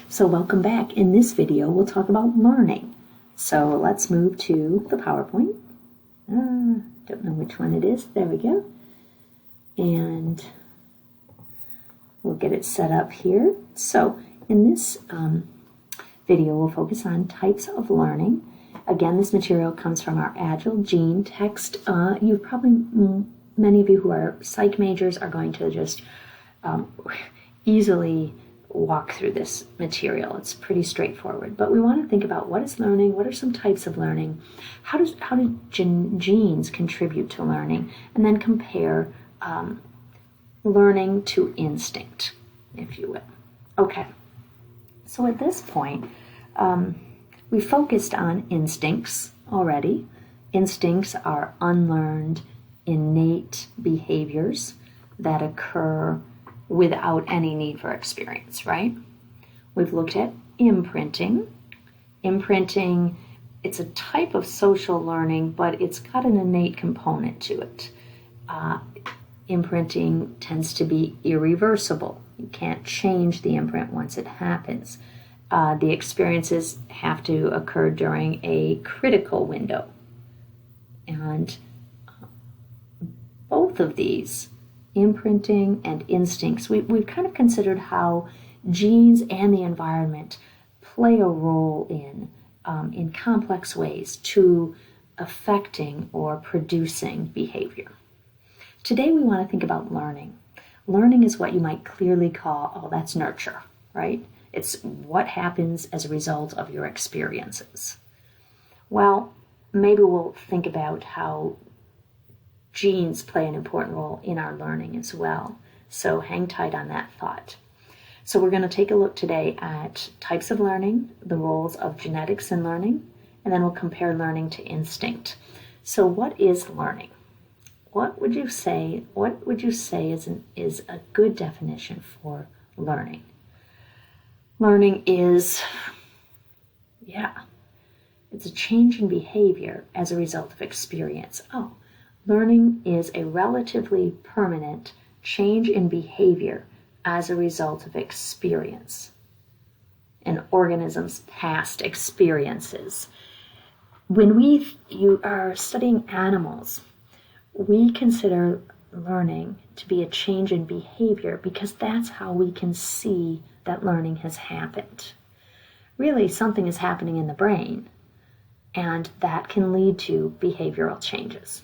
So welcome back. In this video, we'll talk about learning. So let's move to the PowerPoint. Don't know which one it is. There we go. And we'll get it set up here. So in this video, we'll focus on types of learning. Again, this material comes from our Agile Gene text. You've probably, many of you who are psych majors are going to just easily walk through this material. It's pretty straightforward, but we want to think about what is learning, what are some types of learning, how do genes contribute to learning, and then compare learning to instinct, if you will. Okay, so at this point, we focused on instincts already. Instincts are unlearned, innate behaviors that occur without any need for experience, right? We've looked at imprinting. Imprinting, it's a type of social learning, but it's got an innate component to it. Imprinting tends to be irreversible. You can't change the imprint once it happens. The experiences have to occur during a critical window. And both of these, imprinting and instincts, we've kind of considered how genes and the environment play a role in complex ways to affecting or producing behavior. Today we want to think about learning. Learning is what you might clearly call, oh, that's nurture, right? It's what happens as a result of your experiences. Well, maybe we'll think about how genes play an important role in our learning as well. So hang tight on that thought. So we're going to take a look today at types of learning, the roles of genetics in learning, and then we'll compare learning to instinct. So what is learning? What would you say is a good definition for learning? Learning is, it's a change in behavior as a result of experience. Learning is a relatively permanent change in behavior as a result of experience, an organism's past experiences. When you are studying animals, we consider learning to be a change in behavior because that's how we can see that learning has happened. Really, something is happening in the brain, and that can lead to behavioral changes.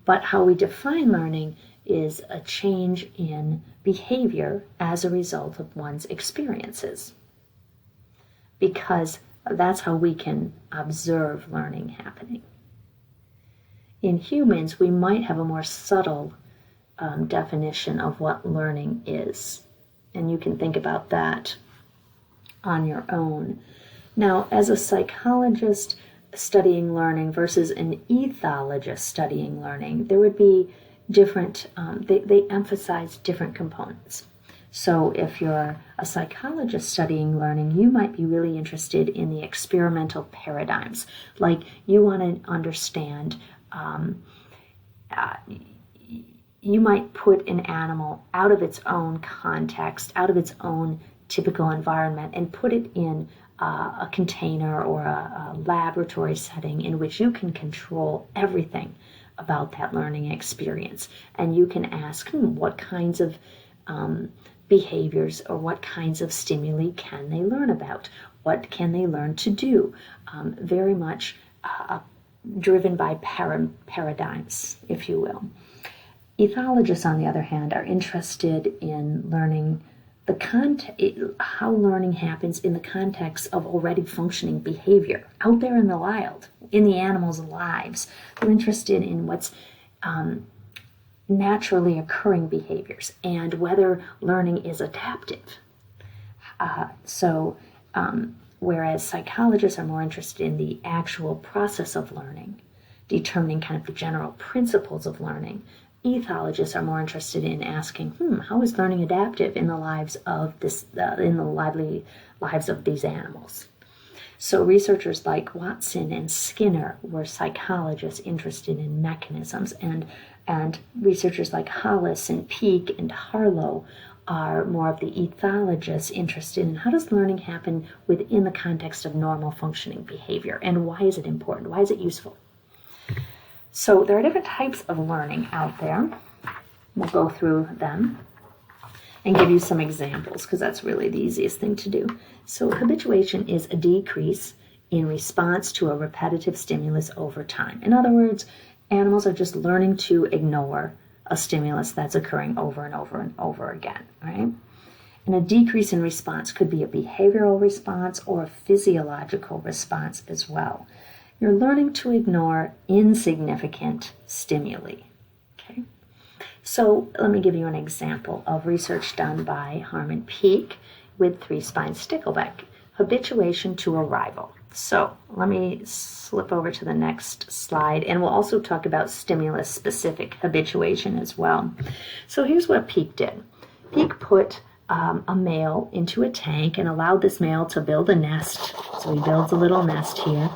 But how we define learning is a change in behavior as a result of one's experiences, because that's how we can observe learning happening. In humans, we might have a more subtle definition of what learning is, and you can think about that on your own. Now, as a psychologist studying learning versus an ethologist studying learning, there would be different, they emphasize different components. So if you're a psychologist studying learning, you might be really interested in the experimental paradigms. Like you want to understand, you might put an animal out of its own context, out of its own typical environment, and put it in a container or a laboratory setting in which you can control everything about that learning experience. And you can ask, what kinds of behaviors or what kinds of stimuli can they learn about? What can they learn to do? Very much driven by paradigms, if you will. Ethologists, on the other hand, are interested in learning how learning happens in the context of already functioning behavior out there in the wild, in the animals' lives. They're interested in what's naturally occurring behaviors and whether learning is adaptive. Whereas psychologists are more interested in the actual process of learning, determining kind of the general principles of learning, ethologists are more interested in asking, how is learning adaptive in the lives of in the lively lives of these animals? So researchers like Watson and Skinner were psychologists interested in mechanisms, and researchers like Hollis and Peake and Harlow are more of the ethologists interested in how does learning happen within the context of normal functioning behavior, and why is it important? Why is it useful? So there are different types of learning out there. We'll go through them and give you some examples, because that's really the easiest thing to do. So habituation is a decrease in response to a repetitive stimulus over time. In other words, animals are just learning to ignore a stimulus that's occurring over and over and over again, right? And a decrease in response could be a behavioral response or a physiological response as well. You're learning to ignore insignificant stimuli, okay? So let me give you an example of research done by Harmon Peake with three-spine stickleback. Habituation to a rival. So let me slip over to the next slide, and we'll also talk about stimulus-specific habituation as well. So here's what Peake did. Peake put a male into a tank and allowed this male to build a nest. So he builds a little nest here.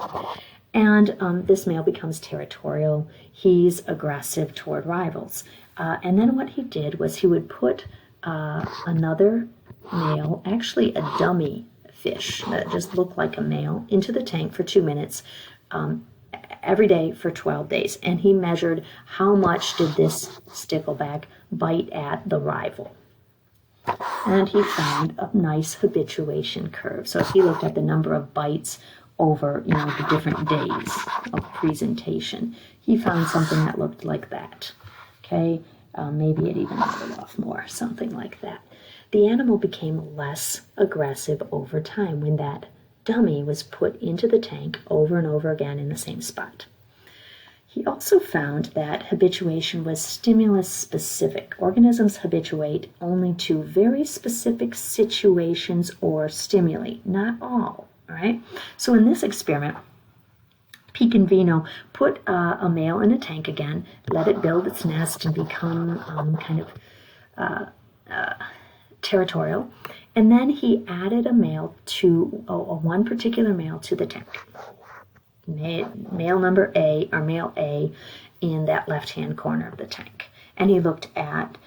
And this male becomes territorial. He's aggressive toward rivals. And then what he did was he would put another male, actually a dummy fish that just looked like a male, into the tank for 2 minutes every day for 12 days. And he measured how much did this stickleback bite at the rival. And he found a nice habituation curve. So if he looked at the number of bites over, the different days of presentation, he found something that looked like that. Okay, maybe it even leveled off more, something like that. The animal became less aggressive over time when that dummy was put into the tank over and over again in the same spot. He also found that habituation was stimulus specific. Organisms habituate only to very specific situations or stimuli, not all. All right. So in this experiment, Peake and Vino put a male in a tank again, let it build its nest and become territorial, and then he added a male to one particular male to the tank. Male number A, or male A, in that left-hand corner of the tank, and he looked at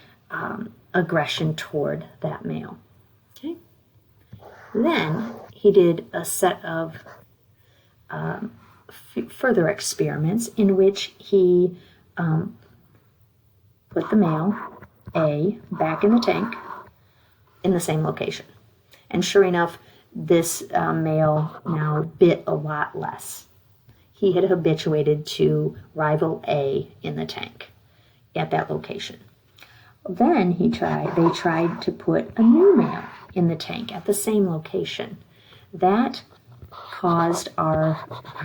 aggression toward that male. Okay. Then he did a set of further experiments in which he put the male A back in the tank in the same location. And sure enough, this male now bit a lot less. He had habituated to rival A in the tank at that location. Then they tried to put a new male in the tank at the same location. That caused our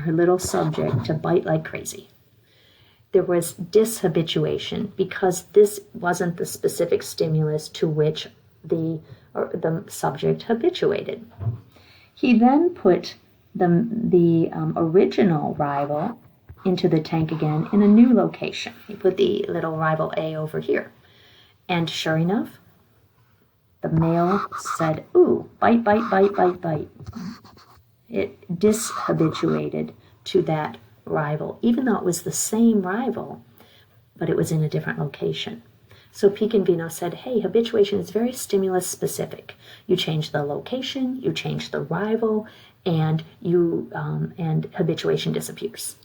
little subject to bite like crazy. There was dishabituation because this wasn't the specific stimulus to which the subject habituated. He then put the original rival into the tank again in a new location. He put the little rival A over here. And sure enough, the male said, ooh, bite, bite, bite, bite, bite. It dishabituated to that rival, even though it was the same rival, but it was in a different location. So Peake and Vino said, hey, habituation is very stimulus specific. You change the location, you change the rival, and habituation disappears.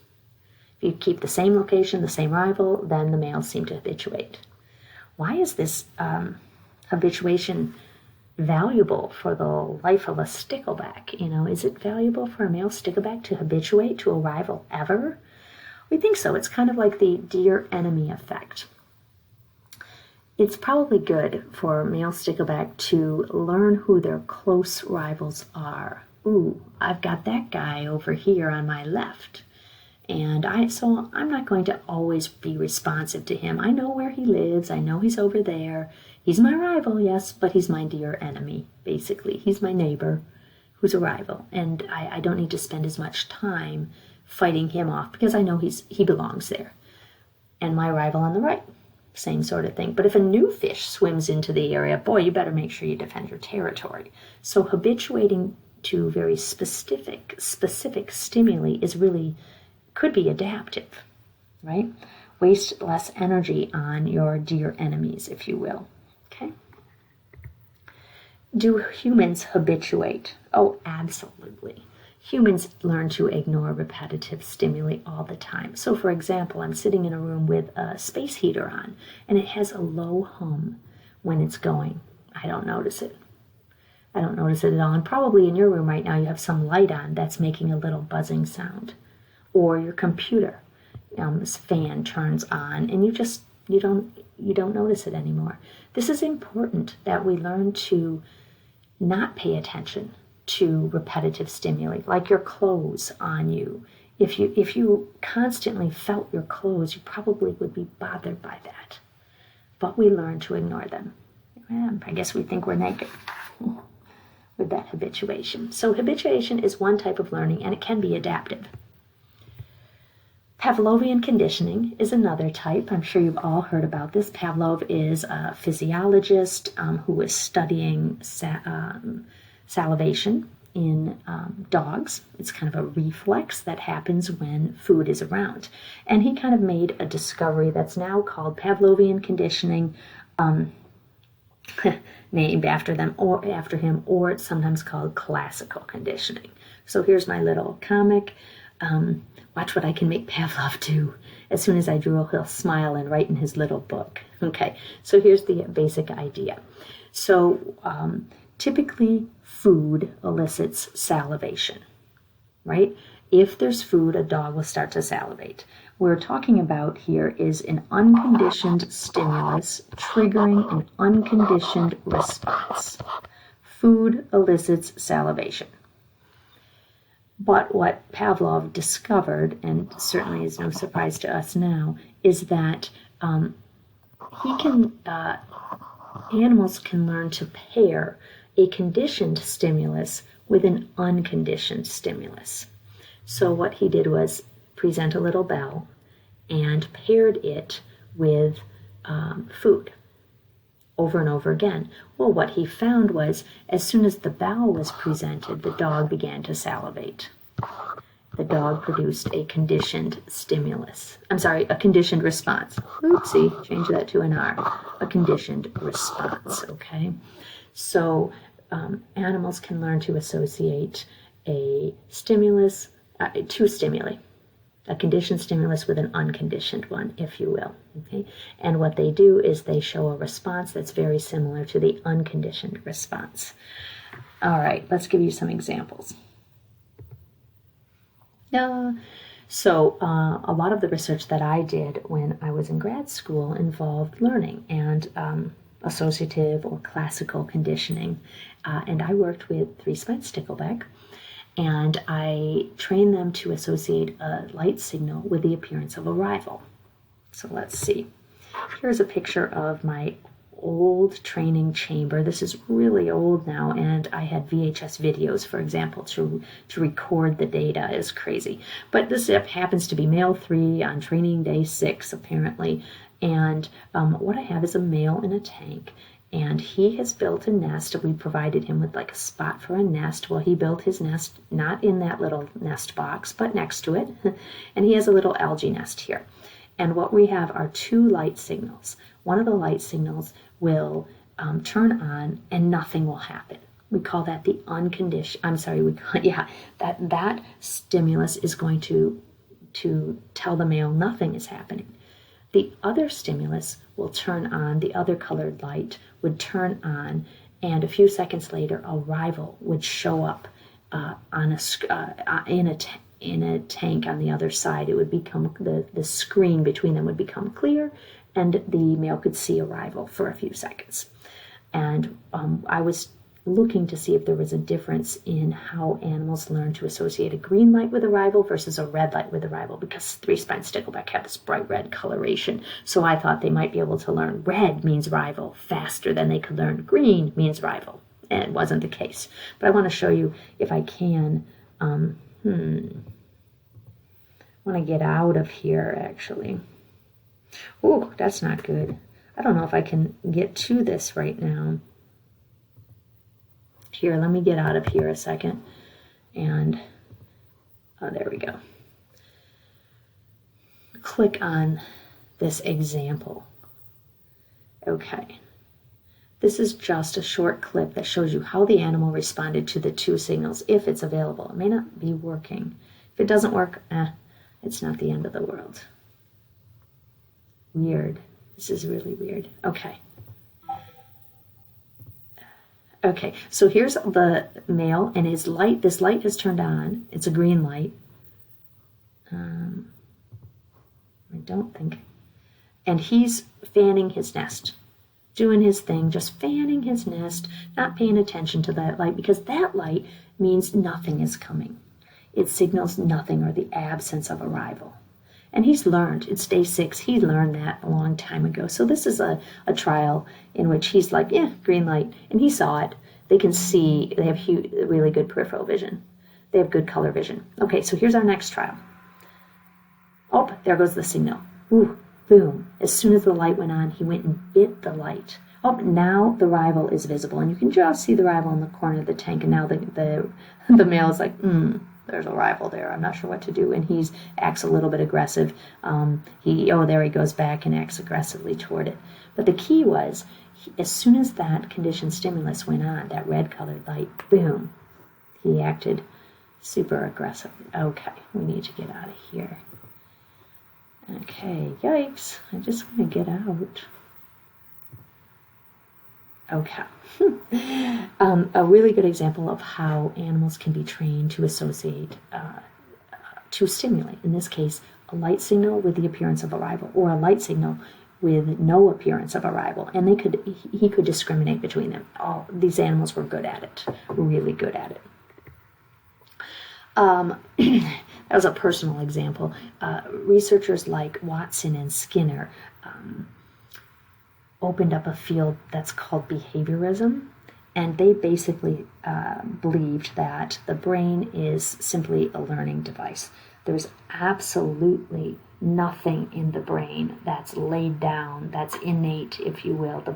If you keep the same location, the same rival, then the males seem to habituate. Why is this habituation valuable for the life of a stickleback? Is it valuable for a male stickleback to habituate to a rival ever? We think so. It's kind of like the dear enemy effect. It's probably good for male stickleback to learn who their close rivals are. Ooh, I've got that guy over here on my left. So I'm not going to always be responsive to him. I know where he lives. I know he's over there. He's my rival, yes, but he's my dear enemy, basically. He's my neighbor who's a rival. And I don't need to spend as much time fighting him off because I know he belongs there. And my rival on the right, same sort of thing. But if a new fish swims into the area, boy, you better make sure you defend your territory. So habituating to very specific stimuli could be adaptive, right? Waste less energy on your dear enemies, if you will. Okay? Do humans habituate? Oh, absolutely. Humans learn to ignore repetitive stimuli all the time. So, for example, I'm sitting in a room with a space heater on, and it has a low hum when it's going. I don't notice it. I don't notice it at all. And probably in your room right now, you have some light on that's making a little buzzing sound. Or your computer, this fan turns on, and you don't notice it anymore. This is important that we learn to not pay attention to repetitive stimuli, like your clothes on you. If you constantly felt your clothes, you probably would be bothered by that. But we learn to ignore them. I guess we think we're naked with that habituation. So habituation is one type of learning, and it can be adaptive. Pavlovian conditioning is another type. I'm sure you've all heard about this. Pavlov is a physiologist who was studying salivation in dogs. It's kind of a reflex that happens when food is around. And he kind of made a discovery that's now called Pavlovian conditioning, named after him, or it's sometimes called classical conditioning. So here's my little comic. Watch what I can make Pavlov do. As soon as I draw, he'll smile and write in his little book. Okay, so here's the basic idea. So typically food elicits salivation, right? If there's food, a dog will start to salivate. What we're talking about here is an unconditioned stimulus triggering an unconditioned response. Food elicits salivation. But what Pavlov discovered, and certainly is no surprise to us now, is that animals can learn to pair a conditioned stimulus with an unconditioned stimulus. So what he did was present a little bell and paired it with food over and over again. Well, what he found was as soon as the bell was presented, the dog began to salivate. The dog produced a conditioned stimulus. A conditioned response. Oopsie, change that to an R. A conditioned response, okay? So animals can learn to associate a stimulus, two stimuli, a conditioned stimulus with an unconditioned one, if you will. Okay? And what they do is they show a response that's very similar to the unconditioned response. All right, let's give you some examples. So a lot of the research that I did when I was in grad school involved learning and associative or classical conditioning. And I worked with three-spine stickleback, and I trained them to associate a light signal with the appearance of a rival. So let's see. Here's a picture of my old training chamber. This is really old now, and I had VHS videos, for example, to record the data. It's crazy. But this happens to be male 3 on training day 6, apparently. And what I have is a male in a tank. And he has built a nest. We provided him with like a spot for a nest. Well, he built his nest not in that little nest box, but next to it. And he has a little algae nest here. And what we have are 2 light signals. One of the light signals will turn on and nothing will happen. We call that the unconditioned, that stimulus is going to tell the male nothing is happening. The other stimulus will turn on, the other colored light would turn on, and a few seconds later a rival would show up in a tank on the other side. It would become, the screen between them would become clear, and the male could see a rival for a few seconds. And I was looking to see if there was a difference in how animals learn to associate a green light with a rival versus a red light with a rival, because three-spine stickleback have this bright red coloration. So I thought they might be able to learn red means rival faster than they could learn green means rival. And it wasn't the case. But I want to show you, if I can, I want to get out of here, actually. Oh, that's not good. I don't know if I can get to this right now. Here, let me get out of here a second. And, there we go. Click on this example. Okay. This is just a short clip that shows you how the animal responded to the two signals, if it's available. It may not be working. If it doesn't work, it's not the end of the world. Weird. This is really weird. Okay. Okay, so here's the male, and his light, this light is turned on. It's a green light. I don't think. And he's fanning his nest, doing his thing, just fanning his nest, not paying attention to that light, because that light means nothing is coming. It signals nothing or the absence of arrival. And he's learned, it's day 6, he learned that a long time ago. So this is a trial in which he's like, yeah, green light, and he saw it. They can see, they have really good peripheral vision. They have good color vision. Okay, so here's our next trial. Oh, there goes the signal. Ooh, boom. As soon as the light went on, he went and bit the light. Oh, now the rival is visible, and you can just see the rival in the corner of the tank, and now the male is like, there's a rival there. I'm not sure what to do, and he acts a little bit aggressive. There he goes back and acts aggressively toward it. But the key was, as soon as that conditioned stimulus went on, that red-colored light, boom, he acted super aggressively. Okay, we need to get out of here. Okay, yikes, I just want to get out. Okay. A really good example of how animals can be trained to associate to stimuli. In this case, a light signal with the appearance of arrival, or a light signal with no appearance of arrival. And he could discriminate between them. These animals were good at it, really good at it. That was a personal example. Researchers like Watson and Skinner opened up a field that's called behaviorism, and they basically believed that the brain is simply a learning device. There's absolutely nothing in the brain that's laid down, that's innate, if you will. The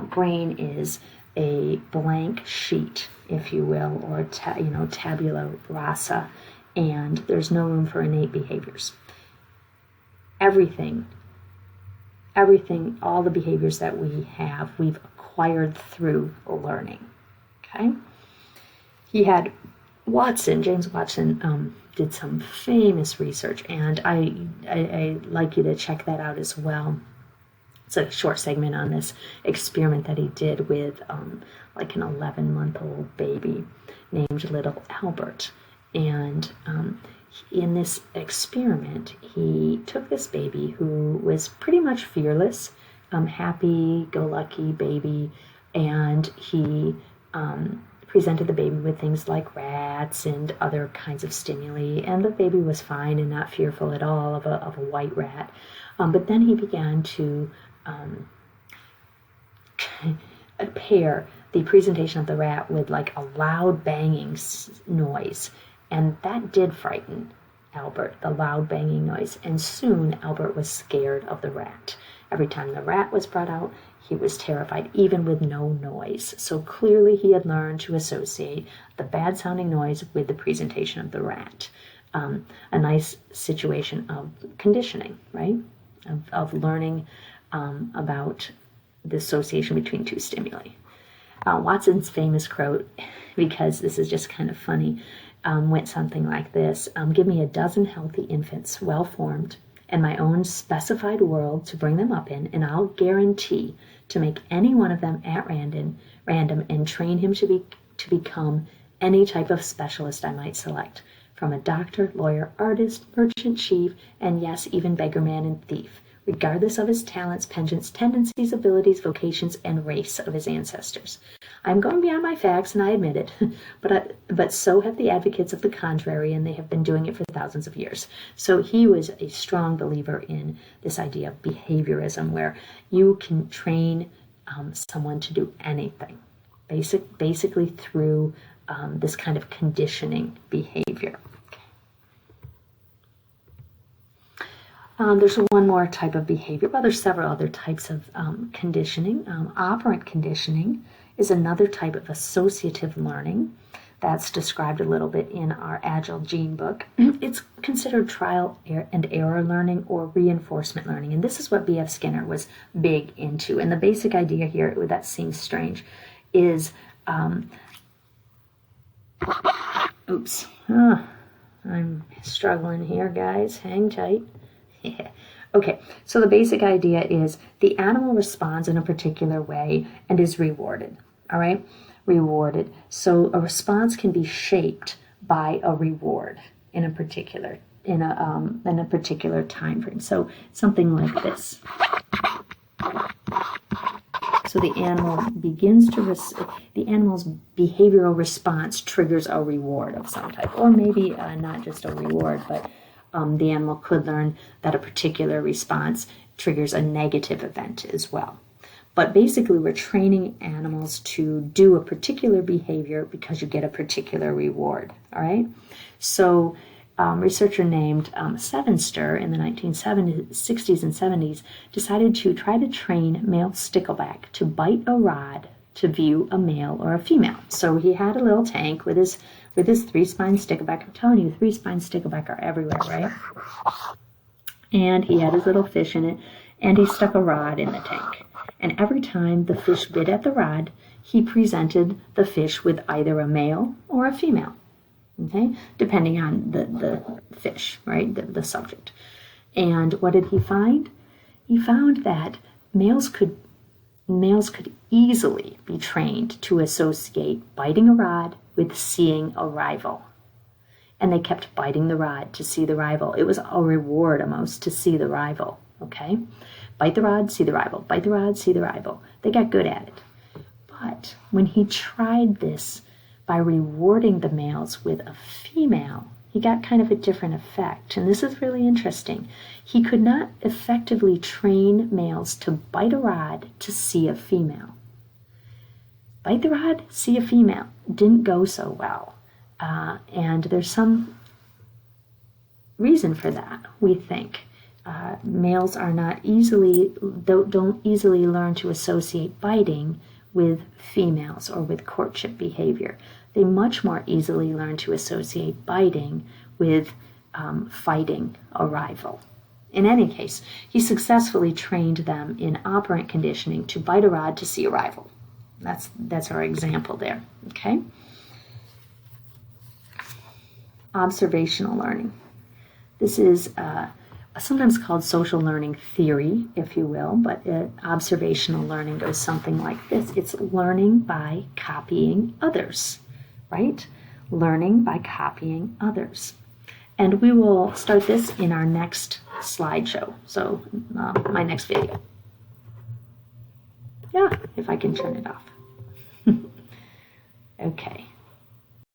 brain is a blank sheet, if you will, or tabula rasa, and there's no room for innate behaviors. Everything, all the behaviors that we have, we've acquired through learning. Okay? James Watson did some famous research, and I like you to check that out as well. It's a short segment on this experiment that he did with like an 11-month-old baby named little Albert. And in this experiment, he took this baby who was pretty much fearless, happy-go-lucky baby, and he presented the baby with things like rats and other kinds of stimuli, and the baby was fine and not fearful at all of a white rat. But then he began to pair the presentation of the rat with like a loud banging noise, and that did frighten Albert, the loud banging noise, and soon Albert was scared of the rat. Every time the rat was brought out, he was terrified, even with no noise. So clearly he had learned to associate the bad sounding noise with the presentation of the rat. A nice situation of conditioning, right? Of learning about the association between two stimuli. Watson's famous quote, because this is just kind of funny, went something like this. Give me a dozen healthy infants, well-formed, and my own specified world to bring them up in, and I'll guarantee to make any one of them at random and train him to become any type of specialist I might select, from a doctor, lawyer, artist, merchant, chief, and yes, even beggarman and thief, regardless of his talents, penchants, tendencies, abilities, vocations, and race of his ancestors. I'm going beyond my facts, and I admit it, but so have the advocates of the contrary, and they have been doing it for thousands of years. So he was a strong believer in this idea of behaviorism, where you can train someone to do anything, basically through this kind of conditioning behavior. There's one more type of behavior. Well, there's several other types of conditioning. Operant conditioning is another type of associative learning. That's described a little bit in our Agile Gene book. It's considered trial and error learning or reinforcement learning. And this is what B.F. Skinner was big into. And the basic idea here, that seems strange, is, oops, I'm struggling here, guys. Hang tight. Okay, so the basic idea is the animal responds in a particular way and is rewarded, all right? Rewarded. So a response can be shaped by a reward in a particular time frame. So something like this. So the animal begins to the animal's behavioral response triggers a reward of some type, or maybe not just a reward, but the animal could learn that a particular response triggers a negative event as well. But basically, we're training animals to do a particular behavior because you get a particular reward, all right? So researcher named Sevenster in the 1960s and 70s decided to try to train male stickleback to bite a rod to view a male or a female. So he had a little tank with his three-spine stickleback. I'm telling you, three-spine stickleback are everywhere, right? And he had his little fish in it, and he stuck a rod in the tank. And every time the fish bit at the rod, he presented the fish with either a male or a female, okay, depending on the fish, right, the subject. And what did he find? He found that males could easily be trained to associate biting a rod with seeing a rival. And they kept biting the rod to see the rival. It was a reward almost to see the rival, okay? Bite the rod, see the rival. Bite the rod, see the rival. They got good at it. But when he tried this by rewarding the males with a female, he got kind of a different effect. And this is really interesting. He could not effectively train males to bite a rod to see a female. Bite the rod, see a female. Didn't go so well. And there's some reason for that, we think. Males are not don't easily learn to associate biting with females or with courtship behavior. They much more easily learn to associate biting with fighting a rival. In any case, he successfully trained them in operant conditioning to bite a rod to see a rival. That's our example there, okay? Observational learning. This is sometimes called social learning theory, if you will, but observational learning goes something like this. It's learning by copying others, right? Learning by copying others. And we will start this in our next slideshow, so my next video. Yeah, if I can turn it off.